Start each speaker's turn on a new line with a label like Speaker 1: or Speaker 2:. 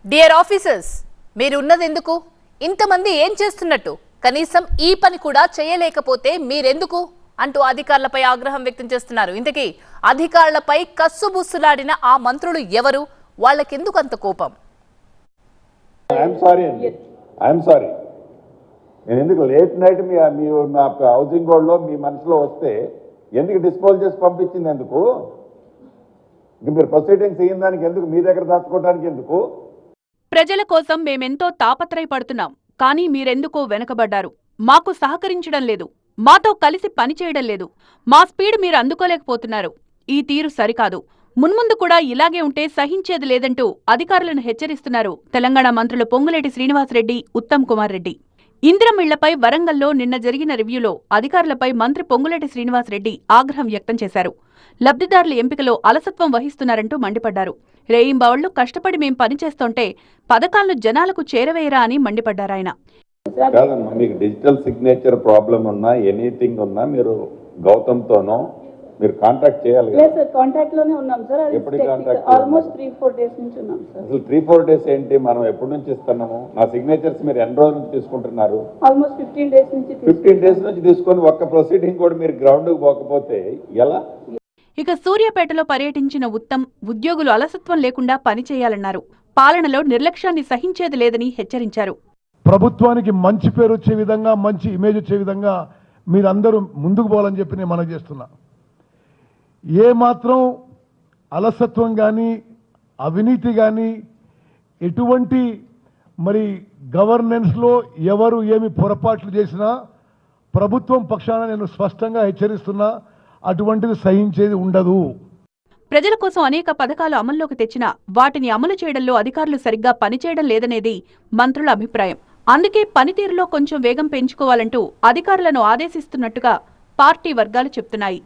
Speaker 1: Dear officers, మీరు ఉన్నదెందుకు? ఇంతమంది ఏం చేస్తున్నట్టు? కనీసం ఈ పని కూడా చేయలేకపోతే మీరెందుకు అంటూ అధికారులపై ఆగ్రహం వ్యక్తం చేస్తున్నారు. ఇంతకీ అధికారులపై కస్సుబుస్సులాడిన ఆ మంత్రులు ఎవరు? వాళ్ళకెందుకు అంత కోపం?
Speaker 2: I'm sorry. నేను ఎందుకు లేట్ నైట్ మీ హౌసింగ్ బోర్డులో మీ మనసులో వస్తే ఎందుకు డిస్పోజ్ చేసి పంపించింది? ఎందుకు ఇంక మీరు ప్రొసీడింగ్స్ అయిన దానికి ఎందుకు మీ దగ్గర దాచుకోవడానికి ఎందుకు?
Speaker 3: ప్రజల కోసం మేమెంతో తాపత్రయపడుతున్నాం, కానీ మీరెందుకో వెనకబడ్డారు. మాకు సహకరించడం లేదు, మాతో కలిసి పనిచేయడం లేదు, మా స్పీడ్ మీరు అందుకోలేకపోతున్నారు. ఈ తీరు సరికాదు. మున్ముందు కూడా ఇలాగే ఉంటే సహించేది లేదంటూ అధికారులను హెచ్చరిస్తున్నారు తెలంగాణ మంత్రులు పొంగులేటి శ్రీనివాసరెడ్డి, ఉత్తమ్ కుమార్ రెడ్డి. ఇందిరమ్మ ఇళ్లపై వరంగల్లో నిన్న జరిగిన రివ్యూలో అధికారులపై మంత్రి పొంగులేటి శ్రీనివాసరెడ్డి ఆగ్రహం వ్యక్తం చేశారు. లబ్ధిదారుల ఎంపికలో అలసత్వం వహిస్తున్నారంటూ మండిపడ్డారు. రేయింబావళ్లు కష్టపడి మేం పనిచేస్తుంటే పథకాలను జనాలకు చేరవేయరా అని మండిపడ్డారాయన.
Speaker 2: కాదమ్మా, మీకు డిజిటల్ సిగ్నేచర్ ప్రాబ్లం ఉన్నా ఎనీథింగ్ ఉన్నా మీరు గౌతమ్తోనో మీరు కాంటాక్ట్ చేయాలి.
Speaker 4: కాంటాక్ట్ లోనే ఉన్నాం సార్.
Speaker 2: ఎప్పుడు కాంటాక్ట్?
Speaker 4: ఆల్మోస్ట్ 3-4 డేస్ నుంచి ఉన్నాం సార్.
Speaker 2: అసలు 3-4 డేస్ ఏంటి? మనం ఎప్పటి నుంచి ఇస్తున్నాము? నా సిగ్నేచర్స్ మీరు ఎన్ని రోజుల నుంచి తీసుకుంటున్నారు?
Speaker 4: ఆల్మోస్ట్ 15 డేస్ నుంచి.
Speaker 2: 15 డేస్ నుంచి తీసుకొని ఒక్క ప్రొసీడింగ్ కూడా మీరు గ్రౌండ్కి పోకపోతే ఎలా?
Speaker 3: ఇక సూర్యాపేటలో పర్యటించిన ఉత్తమ్ ఉద్యోగులు అలసత్వం లేకుండా పనిచేయాలన్నారు. పాలనలో నిర్లక్ష్యాన్ని సహించేది లేదని హెచ్చరించారు.
Speaker 5: ప్రభుత్వానికి మంచి పేరు వచ్చే విధంగా, మంచి ఇమేజ్ వచ్చే విధంగా మీరందరూ ముందుకు పోవాలని చెప్పి నేను మనవి చేస్తున్నా. ఏమాత్రం అలసత్వం కానీ, అవినీతి కానీ, ఎటువంటి గవర్నెన్స్లో ఎవరు ఏమి పొరపాట్లు చేసినా ప్రభుత్వం పక్షాన నేను స్పష్టంగా హెచ్చరిస్తున్నా, అటువంటిది సహించేది ఉండదు.
Speaker 3: ప్రజల కోసం అనేక పథకాలు అమల్లోకి తెచ్చినా వాటిని అమలు చేయడంలో అధికారులు సరిగ్గా పనిచేయడం లేదనేది మంత్రుల అభిప్రాయం. అందుకే పనితీరులో కొంచెం వేగం పెంచుకోవాలంటూ అధికారులను ఆదేశిస్తున్నట్టుగా పార్టీ వర్గాలు చెప్తున్నాయి.